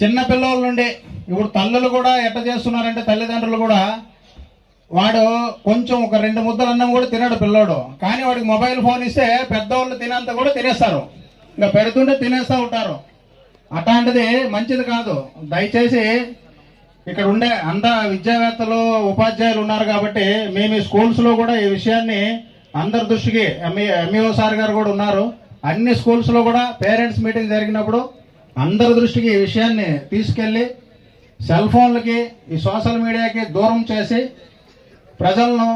చిన్న పిల్లల నుండి ఇప్పుడు తల్లులు కూడా ఎట్ట చేస్తున్నారంటే తల్లిదండ్రులు కూడా వాడు కొంచెం ఒక 2 ముద్దలు అన్నం కూడా తినడు పిల్లోడు, కానీ వాడికి మొబైల్ ఫోన్ ఇస్తే పెద్దవాళ్ళు తినేంత కూడా తినేస్తారు, ఇంకా పెడుతుంటే తినేస్తూ ఉంటారు. అట్లాంటిది మంచిది కాదు. దయచేసి ఇక్కడ ఉండే విద్యావేత్తలు ఉపాధ్యాయులు ఉన్నారు కాబట్టి మేము ఈ స్కూల్స్లో కూడా ఈ విషయాన్ని అందరి దృష్టికి ఎంఈఓ సార్ గారు కూడా ఉన్నారు, అన్ని స్కూల్స్లో కూడా పేరెంట్స్ మీటింగ్ జరిగినప్పుడు అందరి దృష్టికి ఈ విషయాన్ని తీసుకెళ్ళి సెల్ ఫోన్లకి ఈ సోషల్ మీడియాకి దూరం చేసి ప్రజలను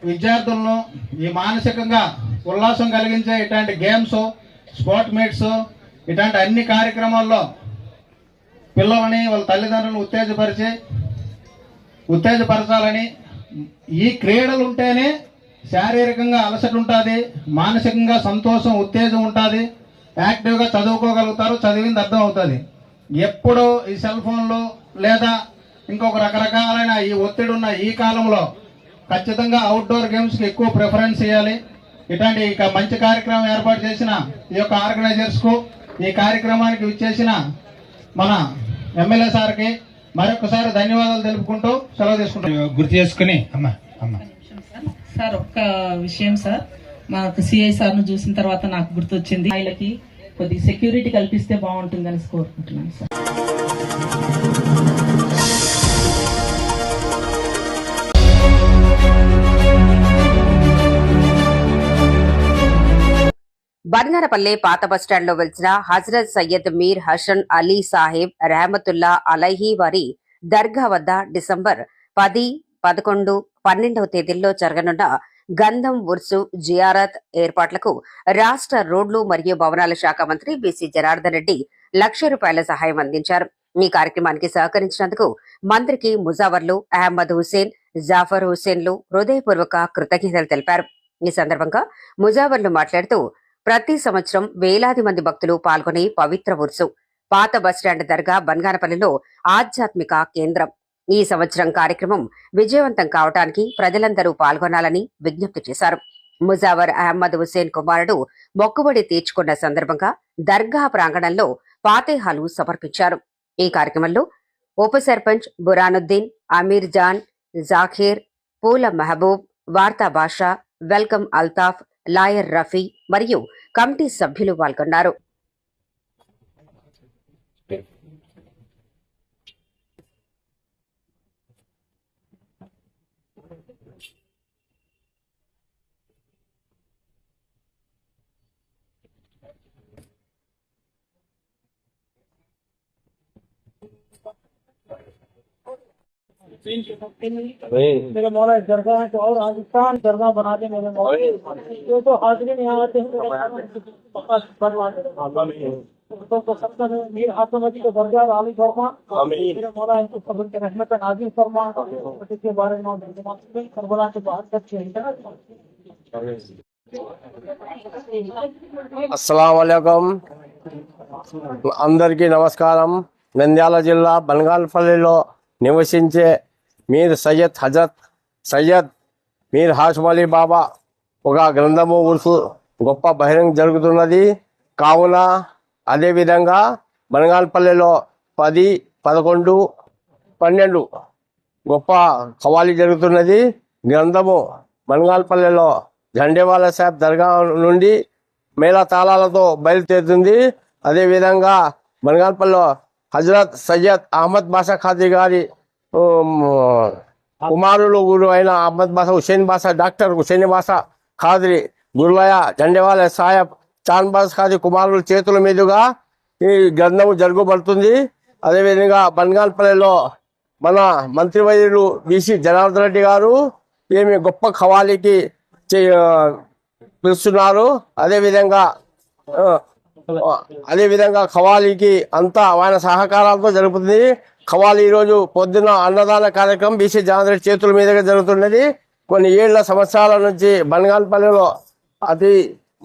విద్యార్థులను ఈ మానసికంగా ఉల్లాసం కలిగించే ఇట్లాంటి గేమ్స్ స్పోర్ట్ మీట్స్ ఇట్లాంటి అన్ని కార్యక్రమాల్లో పిల్లలని వాళ్ళ తల్లిదండ్రులను ఉత్తేజపరచాలని. ఈ క్రీడలు ఉంటేనే శారీరకంగా అలసట ఉంటుంది, మానసికంగా సంతోషం ఉత్తేజం ఉంటుంది, యాక్టివ్గా చదువుకోగలుగుతారు, చదివింది అర్థం అవుతుంది. ఎప్పుడు ఈ సెల్ ఫోన్లు లేదా ఇంకొక రకరకాలైన ఈ ఒత్తిడి ఉన్న ఈ కాలంలో ఖచ్చితంగా అవుట్డోర్ గేమ్స్కి ఎక్కువ ప్రిఫరెన్స్ ఇవ్వాలి. ఇట్లాంటి ఇక మంచి కార్యక్రమం ఏర్పాటు చేసిన ఈ యొక్క ఆర్గనైజర్స్కు, ఈ కార్యక్రమానికి విచ్చేసిన మన ఎమ్మెల్యే సార్కి మరొకసారి ధన్యవాదాలు తెలుపుకుంటూ సెలవు తీసుకుంటాం. గుర్తు చేసుకుని సార్ ఒక్క విషయం సార్, మాకు సిఐ సార్ను చూసిన తర్వాత నాకు గుర్తొచ్చింది, ఆయనకి కొద్దిగా సెక్యూరిటీ కల్పిస్తే బాగుంటుందని కోరుకుంటున్నాను సార్. బన్గానపల్లె పాత బస్టాండ్ లో వెలిసిన హజరత్ సయ్యద్ మీర్ హసన్ అలీ సాహెబ్ రెహమతుల్లా అలైహి వారి దర్గా వద్ద డిసెంబర్ 10, 11, 12వ తేదీల్లో జరగనున్న గంధం ఉర్సు జియారత్ ఏర్పాట్లకు రాష్ట్ర రోడ్లు మరియు భవనాల శాఖ మంత్రి బీసీ జనార్దన్ రెడ్డి ₹1,00,000 సహాయం అందించారు. ఈ కార్యక్రమానికి సహకరించినందుకు మంత్రికి ముజావర్లు, అహ్మద్ హుసేన్, జాఫర్ హుసేన్లు హృదయపూర్వక కృతజ్ఞతలు తెలిపారు. ఈ సందర్భంగా ముజావర్లు మాట్లాడుతూ ప్రతి సంవత్సరం వేలాది మంది భక్తులు పాల్గొనే పవిత్ర ఉర్సు పాత బస్టాండ్ దర్గా బన్గానపల్లిలో ఆధ్యాత్మిక కేంద్రం. ఈ సంవత్సరం కార్యక్రమం విజయవంతం కావడానికి ప్రజలందరూ పాల్గొనాలని విజ్ఞప్తి చేశారు. ముజావర్ అహ్మద్ హుసేన్ కుమారుడు మొక్కుబడి తీర్చుకున్న సందర్భంగా దర్గా ప్రాంగణంలో ఫాతేహాలు సమర్పించారు. ఈ కార్యక్రమంలో ఉప సర్పంచ్ బురానుద్దీన్, అమీర్ జాన్, జాఖీర్, పూల మహబూబ్, వార్తా బాషా, వెల్కమ్ అల్తాఫ్, లాయర్ రఫీ మరియు కమిటీ సభ్యులు పాల్గొన్నారు. मेरे मौला दरगाह है और राजस्थान दरगाह बना दे मेरे मौला, ये तो हाजिरीन यहाँ आते हैं तो सबका मीर हाथों में तो दरगाह आली फरमा, मेरे मौला इनको सब्र के रहमत नाज़िल फरमा, इसके बारे में करबला के बाद अच्छे अस्सलाम वालेकुम అందరికీ నమస్కారం. నంద్యాల జిల్లా బన్గానపల్లిలో నివసించే హజరత్ సయ్యద్ మీర్ హాషిం అలీ బాబా ఒక గ్రంథము ఉర్సు గొప్ప బహిరంగ జరుగుతున్నది కావున అదేవిధంగా బన్గానపల్లిలో 10, 11, 12 గొప్ప ఖవాలి జరుగుతున్నది. గ్రంథము బన్గానపల్లిలో జండేవాలా సాహెబ్ దర్గా నుండి మేళ తాళాలతో బయలుదేరుతుంది. అదేవిధంగా బన్గానపల్లిలో హజరత్ సయ్యద్ అహ్మద్ బాషా ఖాద్రీ గారి కుమారులు గురు అయిన అహ్మద్ బాషా హుసేన్ బాషా, డాక్టర్ హుసేన్ బాషా ఖాద్రీ, గురులయ జండేవాలా సాహెబ్ చాంద్ బాషా ఖాద్రీ కుమారుల చేతుల మీదుగా ఈ గ్రంథము జరగబడుతుంది. అదేవిధంగా బన్గానపల్లిలో మన మంత్రివర్యులు బీసీ జనార్దన్ రెడ్డి గారు ఏమి గొప్ప ఖవాలీకి పిలుస్తున్నారు. అదేవిధంగా ఖవాలీకి అంతా ఆయన సహకారాలతో జరుగుతుంది. ఖవాలి ఈరోజు పొద్దున అన్నదాన కార్యక్రమం బీసీ జనార్దన్ రెడ్డి చేతుల మీదుగా జరుగుతున్నది. కొన్ని సంవత్సరాల నుంచి బన్గానపల్లిలో అతి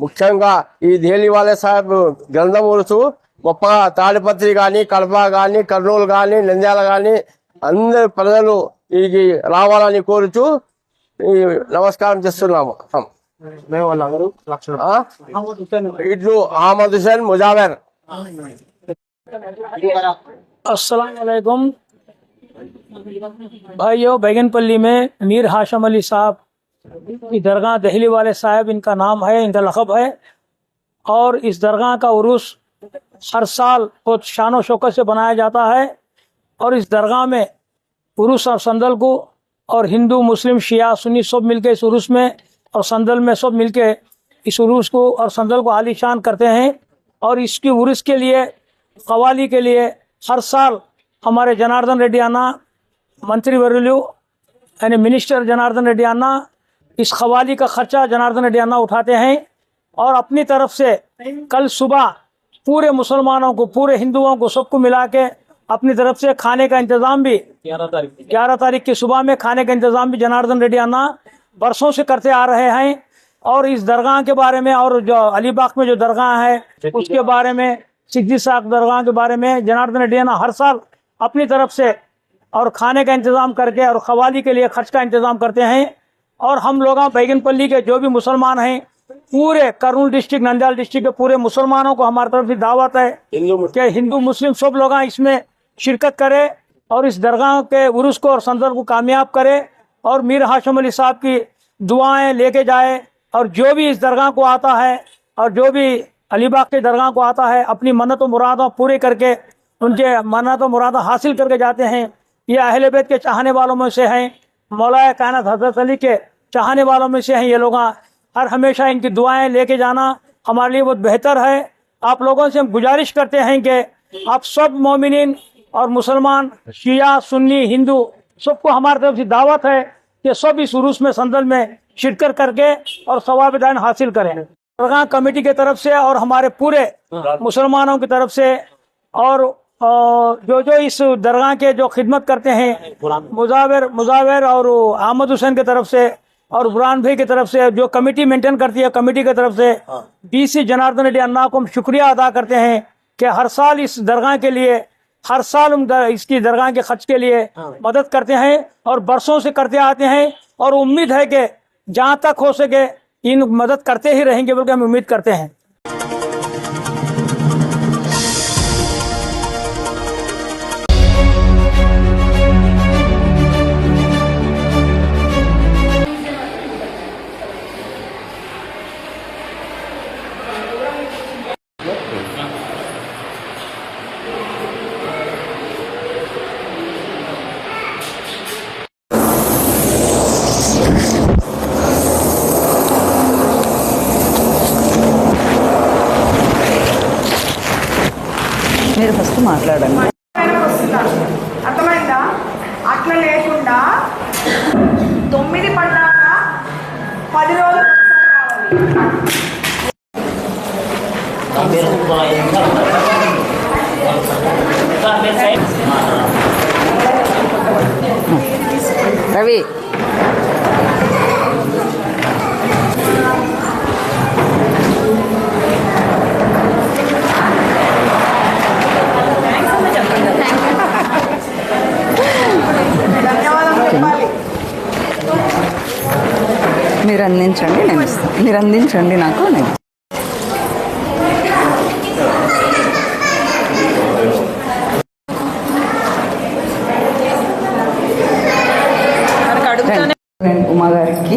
ముఖ్యంగా ఈ దేలివాలా సాహెబ్ గ్రంథం ఉరుసు గొప్పగా తాడిపత్రి కానీ, కడప కానీ, కర్నూలు కానీ, నంద్యాల కానీ అందరి ప్రజలు ఈ రావాలని కోరుచు నమస్కారం చేస్తున్నాము. ఇట్లు అహ్మద్ హుసేన్ ముజావర్ अस्सलाम वालेकुम भाइयों। बैगनपल्ली में मीर हाशम अली साहब की दरगाह, दहली वाले साहब इनका नाम है, इनका लक़ब है। और इस दरगाह का उरूस हर साल बहुत शान और शौकत से बनाया जाता है। और इस दरगाह में उरूस और संदल को और हिंदू मुस्लिम शिया सुन्नी सब मिलके इस उरूस में और संदल में सब मिलके इस उरूस को और संदल को आलीशान करते हैं। और इसकी उरूस के लिए, कवाली के लिए हर साल हमारे जनार्दन रेड्डी अन्ना मंत्री वर्युलु यानी मिनिस्टर जनार्दन रेड्डी अन्ना इस कवाली का खर्चा जनार्दन रेड्डी अन्ना उठाते हैं। और अपनी तरफ से कल सुबह पूरे मुसलमानों को, पूरे हिंदुओं को, सबको मिला के अपनी तरफ से खाने का इंतज़ाम भी 11 तारीख की सुबह में खाने का इंतज़ाम भी जनार्दन रेड्डी अन्ना बरसों से करते आ रहे हैं। और इस दरगाह के बारे में और जो अलीबाग में जो दरगाह है उसके बारे में, सिद्दी साहब दरगाह के बारे में जनार्दन रेड्डी अन्ना हर साल अपनी तरफ से और खाने का इंतज़ाम करके और कवाली के लिए खर्च का इंतज़ाम करते हैं। और हम लोग बैगनपल्ली के जो भी मुसलमान हैं, पूरे कर्नूल डिस्ट्रिक्ट, नंद्याल डिस्ट्रिक्ट के पूरे मुसलमानों को हमारी तरफ से दावत है कि हिंदू मुस्लिम सब लोग इसमें शिरकत करें और इस दरगाह के उरूस को और संदल को कामयाब करें। और मीर हाशम अली साहब की दुआएं लेके जाए। और जो भी इस दरगाह को आता है और जो भी अलीबाग के दरगाह को आता है, अपनी मन्नत व मुरादों पूरे करके उनके मन्नत व मुरादों हासिल करके जाते हैं। ये अहले बैत के चाहने वालों में से हैं, मौलाए कायनात हज़रत अली के चाहने वालों में से हैं ये लोग। हर हमेशा इनकी दुआएं लेके जाना हमारे लिए बहुत बेहतर है। आप लोगों से हम गुजारिश करते हैं कि आप सब मोमिनीन और मुसलमान, शिया सुन्नी हिंदू सबको हमारी तरफ से दावत है कि सब इस उरूस में संदल में शिरकत करके और सवाब दान हासिल करें। दरगाह कमेटी की तरफ से और हमारे पूरे मुसलमानों की तरफ से और जो इस दरगाह के जो खिदमत करते हैं, मुजावर और अहमद हुसैन की तरफ से और बुरहान भाई की तरफ से जो कमेटी मेंटेन करती है, कमेटी की तरफ से डीसी जनार्दन रेड्डी अन्ना को हम शुक्रिया अदा करते हैं कि हर साल इस दरगाह के लिए, हर साल इसकी दरगाह के खर्च के लिए मदद करते हैं और बरसों से करते आते हैं। और उम्मीद है कि जहाँ तक हो सके इन मदद करते ही रहेंगे, बल्कि हम उम्मीद करते हैं। మీరు ఫస్ట్ మాట్లాడండి. అర్థమైందా? అట్లా లేకుండా 9 పడ్డాక 10 రోజులు రవి మీరు అందించండి, నేను ఇస్తాను. మీరు అందించండి నాకు, నేను ఉమా గారికి,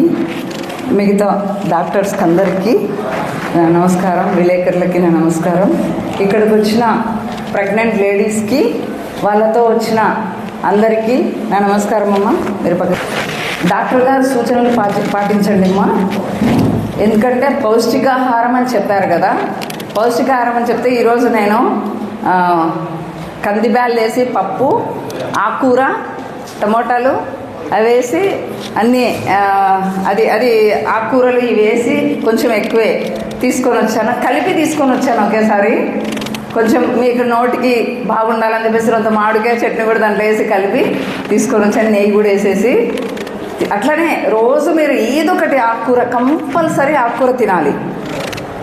మిగతా డాక్టర్స్కి అందరికీ నమస్కారం, విలేకరులకి నా నమస్కారం. ఇక్కడికి వచ్చిన ప్రెగ్నెంట్ లేడీస్కి, వాళ్ళతో వచ్చిన అందరికీ నా నమస్కారం. అమ్మ మీరు డాక్టర్ గారు సూచనలు పాటించండి అమ్మా. ఎందుకంటే పౌష్టికాహారం అని చెప్పారు కదా, పౌష్టికాహారం అని చెప్తే ఈరోజు నేను కందిబ్యాలు వేసి పప్పు, ఆకుకూర, టమోటాలు అవి వేసి అన్నీ అది ఆకుకూరలు ఇవి వేసి కొంచెం ఎక్కువే తీసుకొని వచ్చాను, కలిపి తీసుకొని వచ్చాను ఒకేసారి. కొంచెం మీకు నోటికి బాగుండాలని చెప్పేసి కొంత మామిడికాయ చట్నీ కూడా దాంట్లో వేసి కలిపి తీసుకొని వచ్చాను, నెయ్యి కూడా వేసేసి. అట్లనే రోజు మీరు ఏదో ఒకటి ఆకుకూర, కంపల్సరీ ఆకుకూర తినాలి.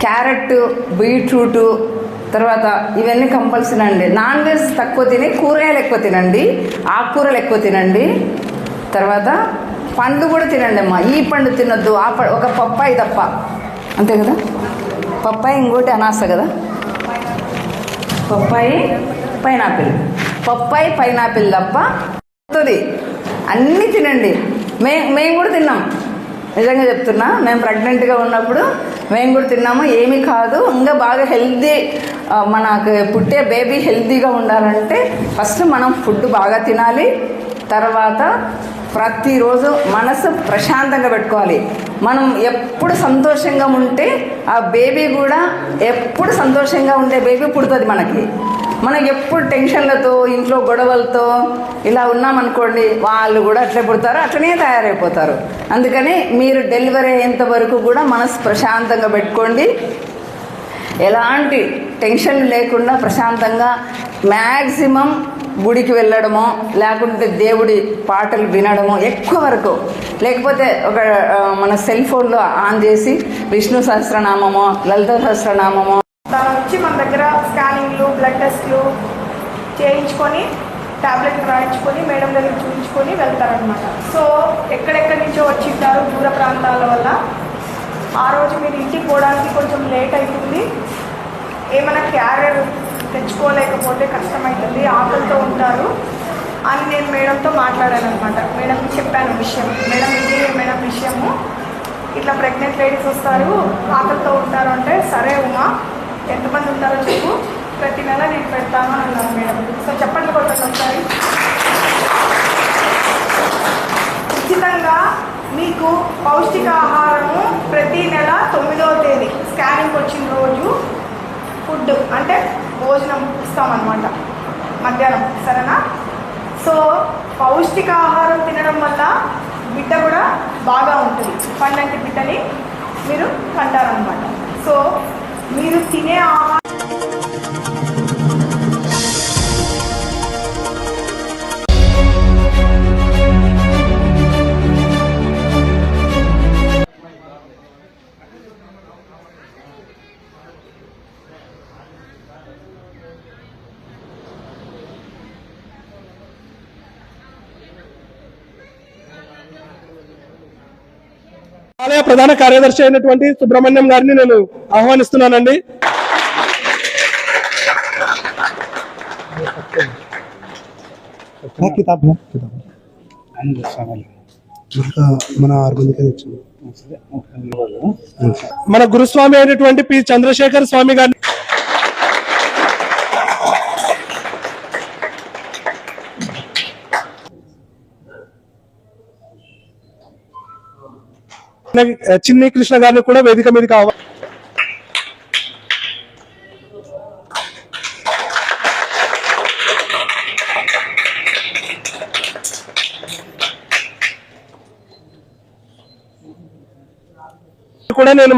క్యారెట్, బీట్రూటు, తర్వాత ఇవన్నీ కంపల్సరీ అండి. నాన్ వెజ్ తక్కువ తిని కూరగాయలు ఎక్కువ తినండి, ఆకుకూరలు ఎక్కువ తినండి. తర్వాత పండ్లు కూడా తినండి అమ్మా. ఈ పండు తినొద్దు, ఆ ఒక పప్పాయి తప్ప, అంతే కదా. పప్పాయి ఇంకోటి అనాస కదా, పప్పాయి, పైనాపిల్ పప్పాయి పైనాపిల్ తప్ప వస్తుంది. అన్నీ తినండి. మేము కూడా తిన్నాం, నిజంగా చెప్తున్నా. మేము ప్రెగ్నెంట్గా ఉన్నప్పుడు మేము కూడా తిన్నాము. ఏమీ కాదు. ఇంకా బాగా హెల్తీ, మనకు పుట్టే బేబీ హెల్తీగా ఉండాలంటే ఫస్ట్ మనం ఫుడ్ బాగా తినాలి. తర్వాత ప్రతిరోజు మనసు ప్రశాంతంగా పెట్టుకోవాలి. మనం ఎప్పుడు సంతోషంగా ఉంటే ఆ బేబీ కూడా ఎప్పుడు సంతోషంగా ఉండే బేబీ పుడుతుంది మనకి. మనకి ఎప్పుడు టెన్షన్లతో, ఇంట్లో గొడవలతో ఇలా ఉన్నామనుకోండి, వాళ్ళు కూడా అట్లే పుడతారు, అట్లనే తయారైపోతారు. అందుకని మీరు డెలివరీ అయ్యేంత వరకు కూడా మనసు ప్రశాంతంగా పెట్టుకోండి. ఎలాంటి టెన్షన్ లేకుండా ప్రశాంతంగా మ్యాక్సిమం గుడికి వెళ్ళడమో, లేకుంటే దేవుడి పాటలు వినడమో ఎక్కువ వరకు. లేకపోతే ఒక మన సెల్ ఫోన్లో ఆన్ చేసి విష్ణు సహస్రనామమో, లలిత సహస్రనామమో తను వచ్చి మన దగ్గర స్కానింగ్లు, బ్లడ్ టెస్ట్లు చేయించుకొని, టాబ్లెట్లు రాయించుకొని, మేడం దగ్గర చూపించుకొని వెళ్తారనమాట. సో ఎక్కడెక్కడి నుంచో వచ్చింటారు దూర ప్రాంతాల వల్ల. ఆ రోజు మీరు ఇంటికి పోవడానికి కొంచెం లేట్ అవుతుంది. ఏమైనా క్యారియర్ తెచ్చుకోలేకపోతే కష్టమవుతుంది, ఆకలితో ఉంటారు అని నేను మేడంతో మాట్లాడాను అనమాట. మేడంకి చెప్పాను విషయం. మేడం ఇది మేడం విషయము, ఇట్లా ప్రెగ్నెంట్ లేడీస్ వస్తారు, ఆకలితో ఉంటారు అంటే, సరే ఉమా ఎంతమంది ఉంటారో చెప్పు, ప్రతి నెల నేను పెడతాను అని అన్నారు మేడం. సో చెప్పండి కొట్టండి ఒకసారి. ఉచితంగా మీకు పౌష్టికాహారము ప్రతి నెల 9వ తేదీ స్కానింగ్ వచ్చిన రోజు ఫుడ్ అంటే భోజనం ఇస్తామన్నమాట మధ్యాహ్నం, సరేనా? సో పౌష్టికాహారం తినడం వల్ల బిడ్డ కూడా బాగా ఉంటుంది. పండంటి బిడ్డని మీరు కంటారనమాట. సో మీరు తినే ఆహారం ఆలయ ప్రధాన కార్యదర్శి అయినటువంటి సుబ్రహ్మణ్యం గారిని నేను ఆహ్వానిస్తున్నానండి. మన గురుస్వామి అయినటువంటి పి చంద్రశేఖర్ స్వామి గారిని చిన్ని కృష్ణ గారిని కూడా వేదిక మీద కావాలి. కూడా నేను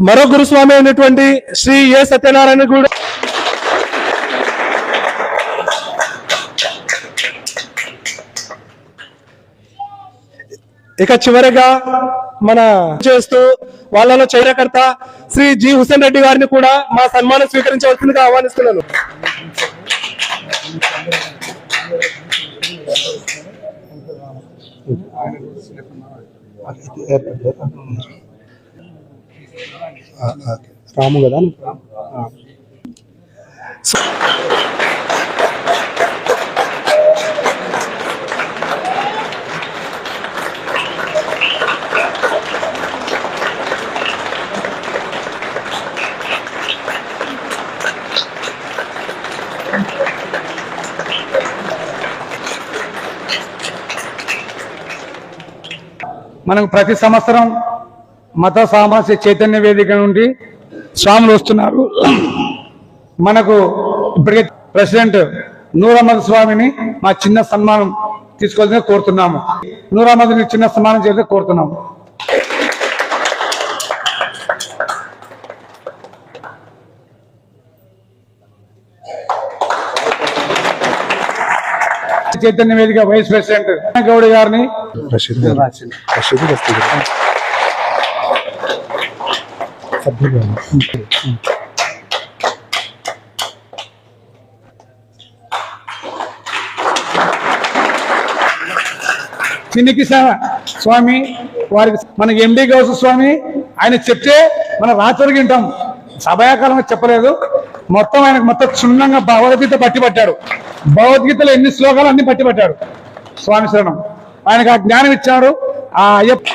మరో గురుస్వామి అయినటువంటి శ్రీ ఏ సత్యనారాయణ కూడా ఇక చివరిగా మన చేస్తూ వాళ్ళలో చైరకర్త శ్రీ జి హుసేన్ రెడ్డి గారిని కూడా మా సన్మానం స్వీకరించవలసిందిగా ఆహ్వానిస్తున్నాను. రాము కదా మనకు ప్రతి సంవత్సరం మత సామాజిక చైతన్య వేదిక నుండి స్వాములు వస్తున్నారు. మనకు ఇప్పటికే ప్రెసిడెంట్ నూర్ అహ్మద్ స్వామిని మా చిన్న సన్మానం తీసుకోవాలని కోరుతున్నాము. నూర్ అహ్మద్ని చిన్న సన్మానం చేయాలని కోరుతున్నాము. చైతన్య వేదిక వైస్ ప్రెసిడెంట్ గౌడ్ గారిని చినికి స్వామి వారికి మనకి ఎండి గౌసు స్వామి ఆయన చెప్తే మన రాత్రికి వింటాం. సభయాకాలంగా చెప్పలేదు, మొత్తం ఆయనకు మొత్తం క్షుణ్ణంగా భగవద్గీత బట్టి పట్టాడు. భగవద్గీతలో ఎన్ని శ్లోకాలు అన్ని బట్టి పట్టాడు స్వామి శరణం. ఆయనకు ఆ జ్ఞానం ఇచ్చాడు. ఆ అయ్యప్ప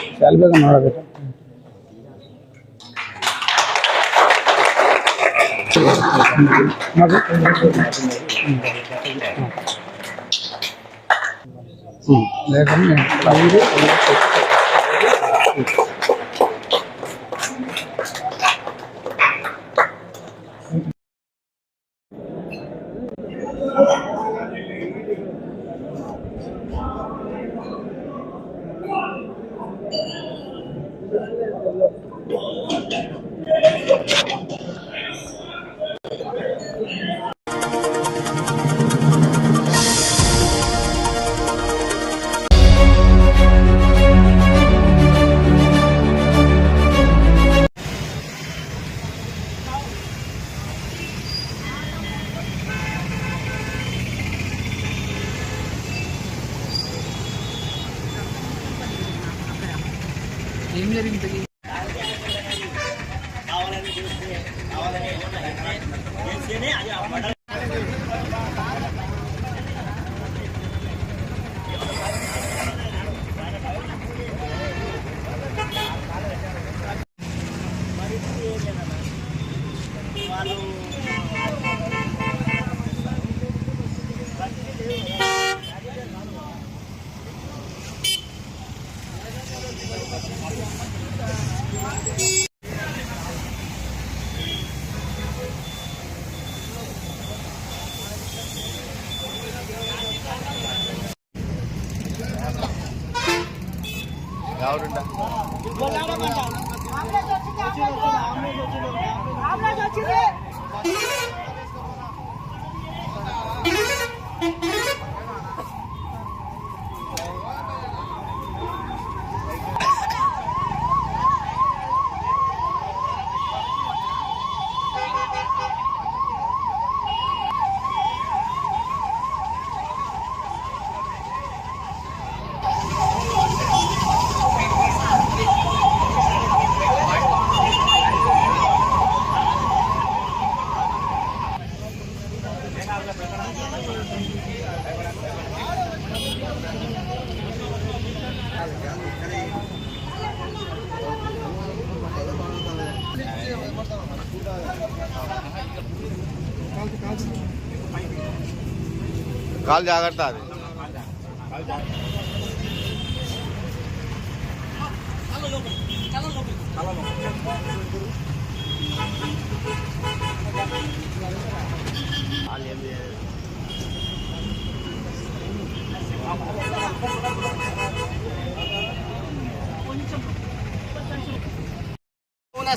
కాలు జాగ్రత్త. అది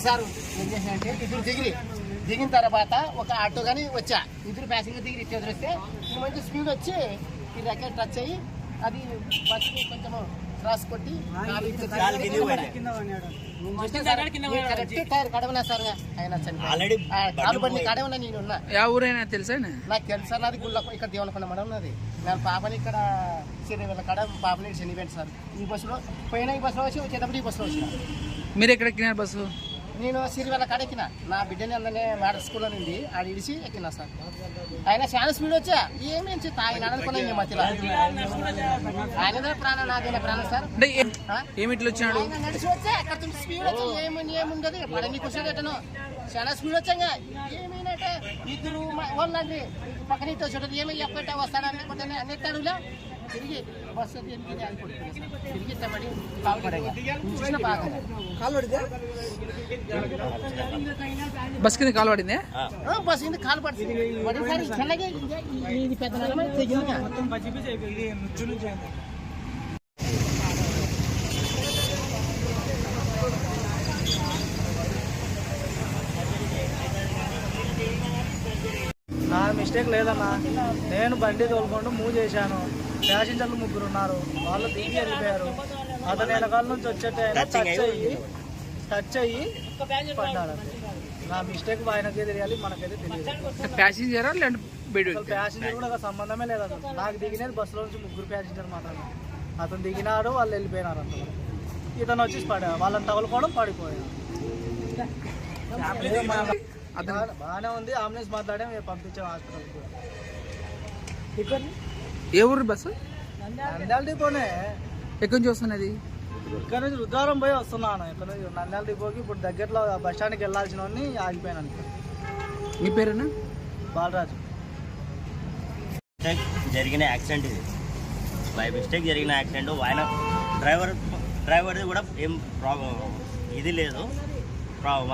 సార్ ఏం చేసినంటే ఇద్దరు దిగిన తర్వాత ఒక ఆటో కానీ వచ్చా, ఇద్దరు ప్యాసింజర్ దిగి ఇచ్చి వదిలేస్తే మంచి స్పీడ్ వచ్చి ఈ ర్యాకెట్ టచ్ అయ్యి అది బస్కి కొంచెం క్రాస్ కొట్టి కరెక్ట్ టైర్ కడవనా సార్ ఆయన కాలు బండి కడవనా నేను ఉన్నా. తెలుసా నాకు తెలుసా, నాది గుళ్ళ ఇక్కడ దేవనకొండ మడం ఉన్నది. నేను పాపని ఇక్కడ శనివేళ కడ పాపని శనివేంటి సార్. ఈ బస్సులో పోయినా ఈ బస్సులో వచ్చి వచ్చేటప్పుడు ఈ బస్సులో వచ్చిన. మీరు ఎక్కడ ఎక్కినారు బస్సు? నేను సిరివేళ కాడ ఎక్కిన, నా బిడ్డని అందరినీ మోడల్ స్కూల్లో నుండి ఆడ ఇడిచి ఎక్కినా సార్. ఆయన చాలా స్పీడ్ వచ్చా, ఏమేమి ఆయన అనుకున్నాను మధ్యలో. ఆయన ప్రాణం నాదైన ప్రాణం సార్. ఏమిట్లు వచ్చినాడు? నడిచి వచ్చా అక్కడ స్పీడ్ వచ్చి ఏముండదు పడని కూర్చోటను చాలా స్పీడ్ వచ్చాగా. ఏమైనట్టే ఇద్దరు వాళ్ళండి పక్కన ఇటు వచ్చేటప్పుడు ఏమి ఎప్పటి వస్తాడని కొట్టని అన్నిటి అడుగులా తిరిగి బస్సు తిరిగి పడి కాలు పడగా చూసిన బాగా బస్ కింద కాలు పడింది. బస్సు కింద కాలు పడుతుంది పడేసారి చల్లగా ఇది పెద్ద తెగింది. నా మిస్టేక్ లేదన్నా, నేను బండి తోలుకుంటూ మూవ్ చేశాను. ప్యాసింజర్లు 3 ఉన్నారు, వాళ్ళు దిగి వెళ్ళిపోయారు. అతను వెనకాల నుంచి వచ్చేట టచ్ అయ్యి పడ్డాడు. నా మిస్టేక్ ఆయనకే తెలియాలి, మనకైతే తెలియదు. ప్యాసింజరా ప్యాసింజర్ కూడా సంబంధమే లేదు. అసలు నాకు దిగినది బస్సులో నుంచి 3 ప్యాసింజర్ మాత్రమే. అతను దిగినాడు, వాళ్ళు వెళ్ళిపోయినారు. అంత ఇతను వచ్చి వాళ్ళని తగులుకోవడం పడిపోయాడు. బాగానే ఉంది, అంబులెన్స్ మాట్లాడే పంపించాం హాస్పిటల్కి. ఏ ఊరు బస్సు? నంద్యాల డిపోనే. ఎక్కడి నుంచి వస్తున్నది? ఇక్కడ నుంచి రుద్రారం పోయి వస్తున్నాను. ఇక్కడ నుంచి నంద్యాల డిపోకి ఇప్పుడు దగ్గరలో బస్ స్టాండ్కి వెళ్ళాల్సిన ఆగిపోయాను. మీ పేరేనా? బాలరాజు. జరిగిన యాక్సిడెంట్ ఇది, బై మిస్టేక్ జరిగిన యాక్సిడెంట్. ఆయన డ్రైవర్ది కూడా ఏం ప్రాబ్లం ఇది లేదు,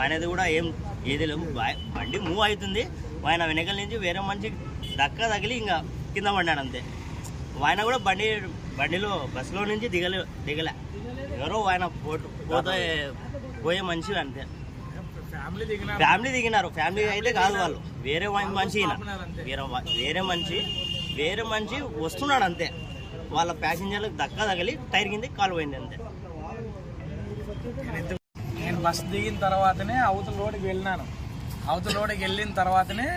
ఆయనది కూడా ఏం ఏది లేదు. బండి మూవ్ అవుతుంది, ఆయన వెనకల నుంచి వేరే మనిషి దక్క తగిలి ఇంకా కింద పడ్డాడు అంతే. ఆయన కూడా బండిలో బస్సులో నుంచి దిగలే ఎవరో ఆయన పోయే మనిషి అంతే. ఫ్యామిలీ దిగినారు, ఫ్యామిలీ అయితే కాదు వాళ్ళు, వేరే మనిషి వేరే మనిషి వస్తున్నాడు అంతే. వాళ్ళ ప్యాసింజర్లకు దక్క తగిలి టైర్ కింద కాలు పోయింది అంతే. నేను బస్ దిగిన తర్వాతనే అవతల రోడ్డుకి వెళ్ళినాను. అవతల రోడ్డుకి వెళ్ళిన తర్వాతనే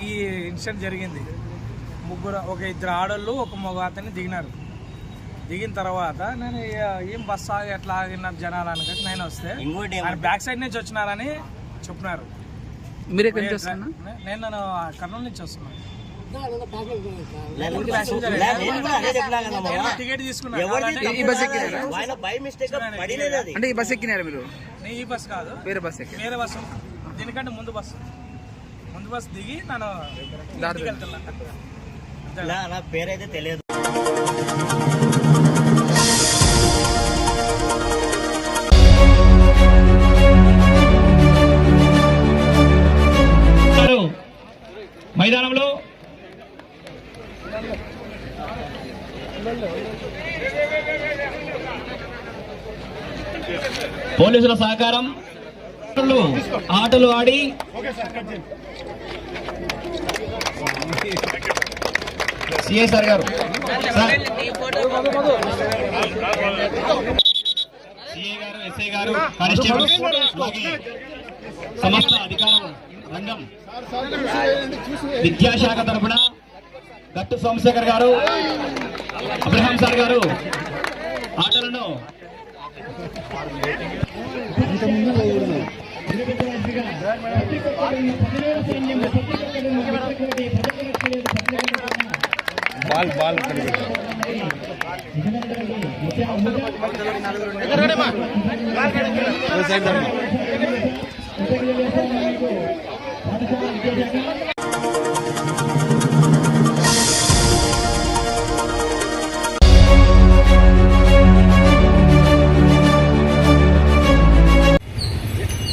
ఈ ఇన్సిడెంట్ జరిగింది. ఒక ఇద్దరు ఆడోళ్ళు ఒక మగ అతన్ని దిగినారు. దిగిన తర్వాత నేను ఏం బస్సు ఆగి ఎట్లా ఆగినారు జనాలు అనుకుంటే నేను వస్తే బ్యాక్ సైడ్ నుంచి వచ్చినారని చెప్పినారు. మీరు ఎక్కడి నుంచి వస్తున్నా? నేను కర్నూలు నుంచి వస్తున్నాను. టికెట్ తీసుకున్నాను. ఈ బస్ ఎక్కినారా? అంటే ఈ బస్ ఎక్కినారా మీరు? ఈ బస్ కాదు, వేరే బస్ ఎక్కి. వేరే బస్సు, దీనికంటే ముందు బస్సు దిగి నేను నా పేరైతే తెలియదు. మైదానంలో పోలీసుల సహకారం, ఆటలు ఆడి సిఐ సార్ గారు, సిఐ గారు, ఎస్ఐ గారు, కానిస్టేబుల్, సమస్త అధికారం రంగం విద్యాశాఖ తరఫున గట్టు సోమశేఖర్ గారు, అబ్రహాం సార్ గారు ఆటలను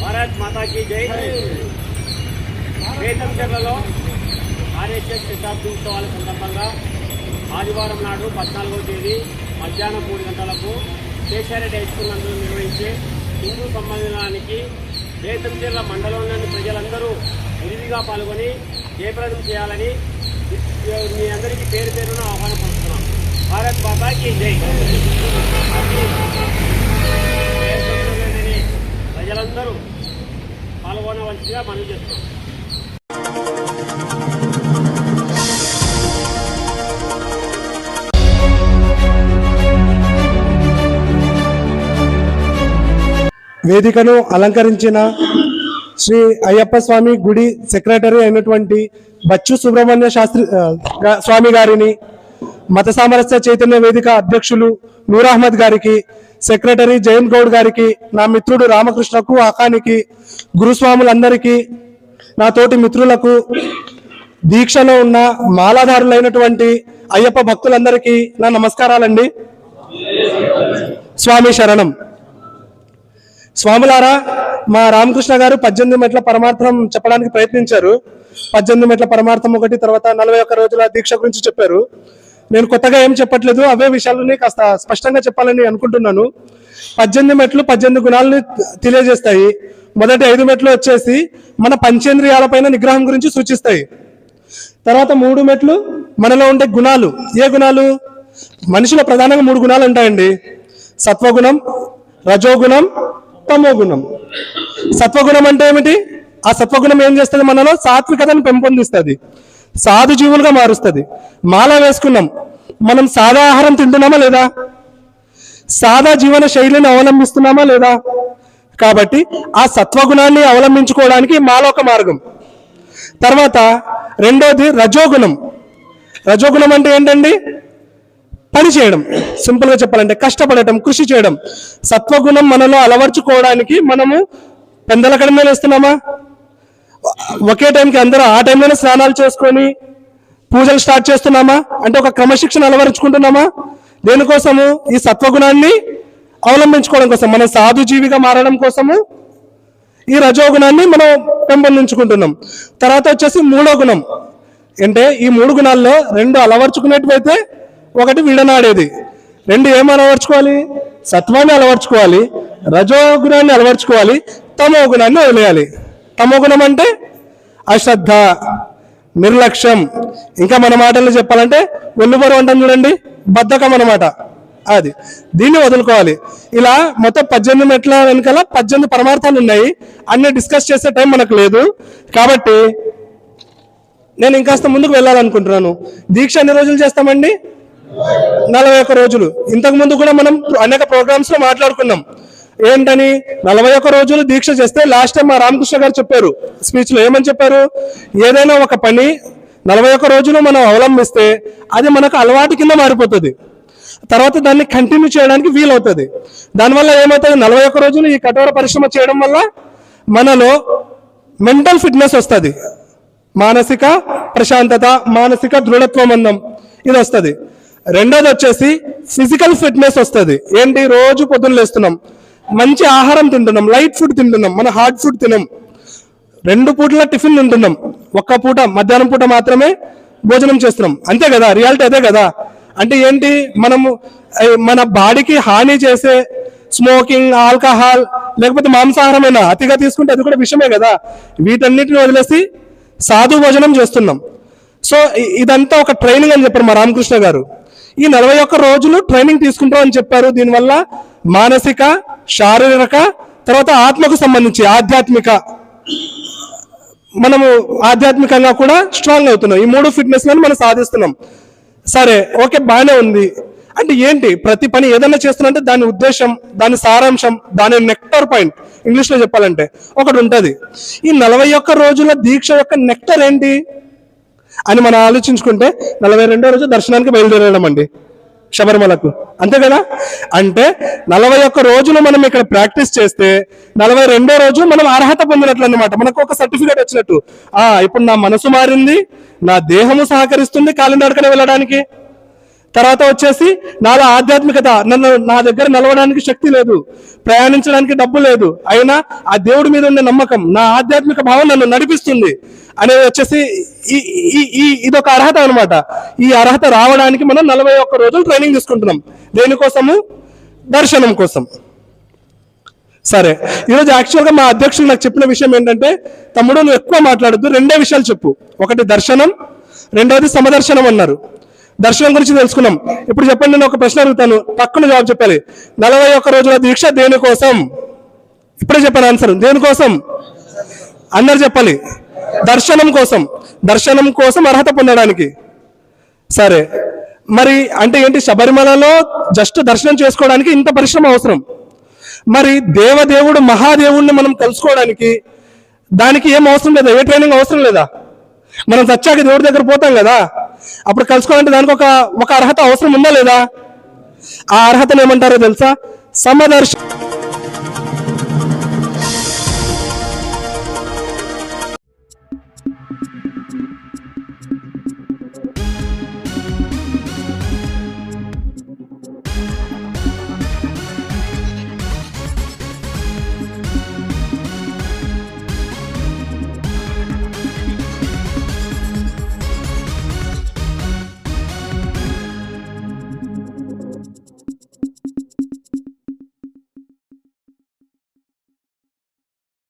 భారత్ మాతాకి జై. వేతంచెర్లలో ఆర్ఎస్ఎస్ శతాబ్ది ఉత్సవాల సందర్భంగా ఆదివారం నాడు 14వ తేదీ మధ్యాహ్నం 3 గంటలకు శేషారెడ్డి హై స్కూల్ నందు నిర్వహించే హిందూ సమ్మేళనానికి వేతంచెర్ల మండలంలోని ప్రజలందరూ విరివిగా పాల్గొని జయప్రదం చేయాలని మీ అందరికీ పేరు పేరున ఆహ్వానం పలుకుతున్నాం. భారత్ మాతాకి జై. ప్రజలందరూ పాల్గొనవలసిగా మనవి చేస్తున్నాం. వేదికను అలంకరించిన శ్రీ అయ్యప్ప స్వామి గుడి సెక్రటరీ అయినటువంటి బచ్చు సుబ్రహ్మణ్య శాస్త్రి స్వామి గారిని, మత సామరస్య చైతన్య వేదిక అధ్యక్షులు నూర్ అహ్మద్ గారికి, సెక్రటరీ జైన్ గౌడ్ గారికి, నా మిత్రుడు రామకృష్ణకు, ఆకానికి, గురుస్వాములందరికీ, నా తోటి మిత్రులకు, దీక్షలో ఉన్న మాలాధారులైనటువంటి అయ్యప్ప భక్తులందరికీ నా నమస్కారాలండి. స్వామి శరణం. స్వాములారా, మా రామకృష్ణ గారు 18 మెట్ల పరమార్థం చెప్పడానికి ప్రయత్నించారు. 18 మెట్ల పరమార్థం ఒకటి, తర్వాత 41 రోజుల దీక్ష గురించి చెప్పారు. నేను కొత్తగా ఏం చెప్పట్లేదు, అవే విషయాలని కాస్త స్పష్టంగా చెప్పాలని అనుకుంటున్నాను. 18 మెట్లు 18 గుణాలను తెలియజేస్తాయి. మొదటి 5 మెట్లు వచ్చేసి మన పంచేంద్రియాలపైన నిగ్రహం గురించి సూచిస్తాయి. తర్వాత 3 మెట్లు మనలో ఉండే గుణాలు. ఏ గుణాలు? మనిషిలో ప్రధానంగా 3 గుణాలు ఉంటాయండి: సత్వగుణం, రజోగుణం, తమో గుణం. సత్వగుణం అంటే ఏమిటి? ఆ సత్వగుణం ఏం చేస్తుంది? మనలో సాత్వికతను పెంపొందిస్తుంది, సాధు జీవులుగా మారుస్తుంది. మాల వేసుకున్నాం, మనం సాదా ఆహారం తింటున్నామా లేదా? సాదా జీవన శైలిని అవలంబిస్తున్నామా లేదా? కాబట్టి ఆ సత్వగుణాన్ని అవలంబించుకోవడానికి మాలో ఒక మార్గం. తర్వాత రెండోది రజోగుణం. రజోగుణం అంటే ఏంటండి? పని చేయడం, సింపుల్గా చెప్పాలంటే కష్టపడటం, కృషి చేయడం. సత్వగుణం మనలో అలవర్చుకోవడానికి మనము పెందల కడమే వేస్తున్నామా? ఒకే టైంకి అందరూ ఆ టైంలోనే స్నానాలు చేసుకొని పూజలు స్టార్ట్ చేస్తున్నామా? అంటే ఒక క్రమశిక్షణ అలవరుచుకుంటున్నామా? దేనికోసము? ఈ సత్వగుణాన్ని అవలంబించుకోవడం కోసం, మన సాధు జీవిగా మారడం కోసము ఈ రజోగుణాన్ని మనం పెంపొందించుకుంటున్నాం. తర్వాత వచ్చేసి మూడో గుణం. అంటే ఈ 3 గుణాల్లో 2 అలవర్చుకునేటివైతే ఒకటి విడనాడేది. 2 ఏం అలవర్చుకోవాలి? సత్వాన్ని అలవర్చుకోవాలి, రజోగుణాన్ని అలవర్చుకోవాలి, తమో గుణాన్ని వదిలేయాలి. తమో గుణం అంటే అశ్రద్ధ, నిర్లక్ష్యం, ఇంకా మన మాటల్లో చెప్పాలంటే వెన్నుబరు అంటాం చూడండి, బద్ధకం అన్నమాట. అది దీన్ని వదులుకోవాలి. ఇలా మొత్తం 18 మెట్ల వెనకాల 18 పరమార్థాలు ఉన్నాయి. అన్ని డిస్కస్ చేసే టైం మనకు లేదు. కాబట్టి నేను ఇంకాస్త ముందుకు వెళ్ళాలనుకుంటున్నాను. దీక్ష ఎన్ని రోజులు చేస్తామండి? 41 రోజులు. ఇంతకు ముందు కూడా మనం అనేక ప్రోగ్రామ్స్ లో మాట్లాడుకున్నాం. ఏంటని 41 రోజులు దీక్ష చేస్తే, లాస్ట్ టైం మా రామకృష్ణ గారు చెప్పారు స్పీచ్ లో. ఏమని చెప్పారు? ఏదైనా ఒక పని 41 రోజులు మనం అవలంబిస్తే అది మనకు అలవాటు కింద మారిపోతుంది. తర్వాత దాన్ని కంటిన్యూ చేయడానికి వీలవుతుంది. దానివల్ల ఏమవుతుంది? 41 రోజులు ఈ కఠోర పరిశ్రమ చేయడం వల్ల మనలో మెంటల్ ఫిట్నెస్ వస్తుంది, మానసిక ప్రశాంతత, మానసిక దృఢత్వం అందం ఇది వస్తుంది. రెండోది వచ్చేసి ఫిజికల్ ఫిట్నెస్ వస్తుంది. ఏంటి? రోజు పొద్దున్న లేస్తున్నాం, మంచి ఆహారం తింటున్నాం, లైట్ ఫుడ్ తింటున్నాం, మన హార్డ్ ఫుడ్ తినం, 2 పూటల టిఫిన్ తింటున్నాం, 1 పూట మధ్యాహ్నం పూట మాత్రమే భోజనం చేస్తున్నాం. అంతే కదా? రియాలిటీ అదే కదా? అంటే ఏంటి? మనము మన బాడీకి హాని చేసే స్మోకింగ్, ఆల్కహాల్, లేకపోతే మాంసాహారమైన అతిగా తీసుకుంటే అది కూడా విషయమే కదా. వీటన్నిటిని వదిలేసి సాధు భోజనం చేస్తున్నాం. సో ఇదంతా ఒక ట్రైనింగ్ అని చెప్పారు మా రామకృష్ణ గారు. ఈ 41 రోజులు ట్రైనింగ్ తీసుకుంటాం అని చెప్పారు. దీనివల్ల మానసిక, శారీరక, తర్వాత ఆత్మకు సంబంధించి ఆధ్యాత్మిక, మనము ఆధ్యాత్మికంగా కూడా స్ట్రాంగ్ అవుతున్నాం. ఈ 3 ఫిట్నెస్ లను మనం సాధిస్తున్నాం. సరే, ఓకే, బాగానే ఉంది. అంటే ఏంటి? ప్రతి పని ఏదైనా చేస్తున్నంటే దాని ఉద్దేశం, దాని సారాంశం, దాని నెక్టర్ పాయింట్ ఇంగ్లీష్ లో చెప్పాలంటే ఒకటి ఉంటది. ఈ 41 రోజుల దీక్ష యొక్క నెక్టర్ ఏంటి అని మనం ఆలోచించుకుంటే 42వ రోజు దర్శనానికి బయలుదేరడం అండి, శబరిమలకు. అంతే కదా? అంటే 41 రోజులు మనం ఇక్కడ ప్రాక్టీస్ చేస్తే 42వ రోజు మనం అర్హత పొందినట్లు అన్నమాట. మనకు ఒక సర్టిఫికేట్ వచ్చినట్టు. ఇప్పుడు నా మనసు మారింది, నా దేహము సహకరిస్తుంది కాలినడకన వెళ్ళడానికి. తర్వాత వచ్చేసి నాలో ఆధ్యాత్మికత, నా దగ్గర నిలవడానికి శక్తి లేదు, ప్రయాణించడానికి డబ్బు లేదు, అయినా ఆ దేవుడి మీద ఉండే నమ్మకం, నా ఆధ్యాత్మిక భావం నన్ను నడిపిస్తుంది అనేది వచ్చేసి ఇదొక అర్హత అనమాట. ఈ అర్హత రావడానికి మనం 41 రోజులు ట్రైనింగ్ తీసుకుంటున్నాం. దేనికోసము? దర్శనం కోసం. సరే, ఈరోజు యాక్చువల్గా మా అధ్యక్షులు నాకు చెప్పిన విషయం ఏంటంటే, తమ్ముడు నువ్వు ఎక్కువ మాట్లాడద్దు, 2 విషయాలు చెప్పు. ఒకటి దర్శనం, రెండోది సమదర్శనం అన్నారు. దర్శనం గురించి తెలుసుకున్నాం. ఇప్పుడు చెప్పండి, నేను ఒక ప్రశ్న అడుగుతాను, పక్కన జవాబు చెప్పాలి. 41 రోజుల దీక్ష దేనికోసం? ఇప్పుడే చెప్పాను ఆన్సర్. దేనికోసం అందరు చెప్పాలి. దర్శనం కోసం. దర్శనం కోసం అర్హత పొందడానికి. సరే, మరి అంటే ఏంటి? శబరిమలలో జస్ట్ దర్శనం చేసుకోవడానికి ఇంత పరిశ్రమ అవసరం. మరి దేవదేవుడు మహాదేవుడిని మనం కలుసుకోవడానికి దానికి ఏం అవసరం లేదా? ఏ ట్రైనింగ్ అవసరం లేదా? మనం సచ్చాక దేవుడి దగ్గర పోతాం కదా, అప్పుడు కలుసుకోవాలంటే దానికి ఒక అర్హత అవసరం ఉందా లేదా? ఆ అర్హతను ఏమంటారో తెలుసా? సమదర్శనం.